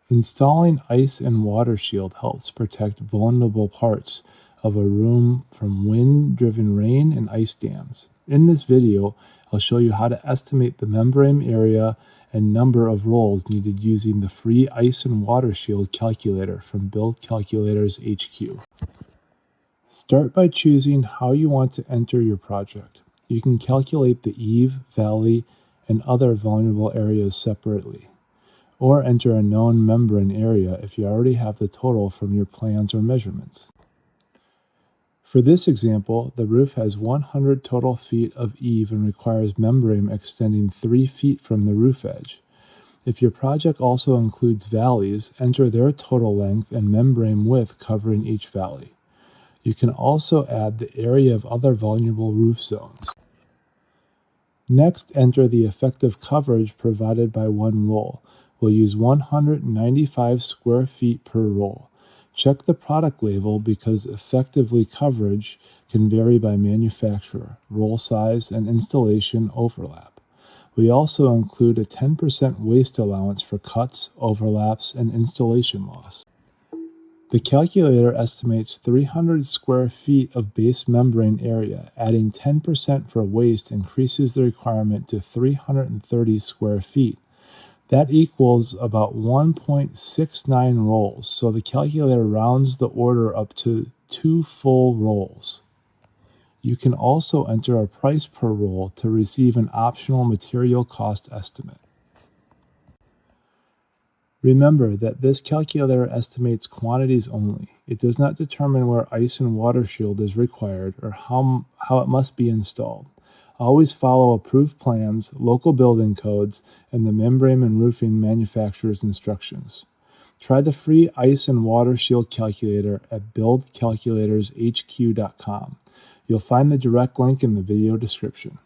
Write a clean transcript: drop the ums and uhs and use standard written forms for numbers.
Installing ice and water shield helps protect vulnerable parts of a room from wind-driven rain and ice dams. In this video, I'll show you how to estimate the membrane area and number of rolls needed using the free ice and water shield calculator from BuildCalculatorsHQ. Start by choosing how you want to enter your project. You can calculate the eave, valley, and other vulnerable areas separately, or enter a known membrane area if you already have the total from your plans or measurements. For this example, the roof has 100 total feet of eave and requires membrane extending 3 feet from the roof edge. If your project also includes valleys, enter their total length and membrane width covering each valley. You can also add the area of other vulnerable roof zones. Next, enter the effective coverage provided by one roll. We'll use 195 square feet per roll. Check the product label because effectively coverage can vary by manufacturer, roll size, and installation overlap. We also include a 10% waste allowance for cuts, overlaps, and installation loss. The calculator estimates 300 square feet of base membrane area. Adding 10% for waste increases the requirement to 330 square feet. That equals about 1.69 rolls, so the calculator rounds the order up to 2 full rolls. You can also enter a price per roll to receive an optional material cost estimate. Remember that this calculator estimates quantities only. It does not determine where ice and water shield is required or how it must be installed. Always follow approved plans, local building codes, and the membrane and roofing manufacturer's instructions. Try the free ice and water shield calculator at BuildCalculatorsHQ.com. You'll find the direct link in the video description.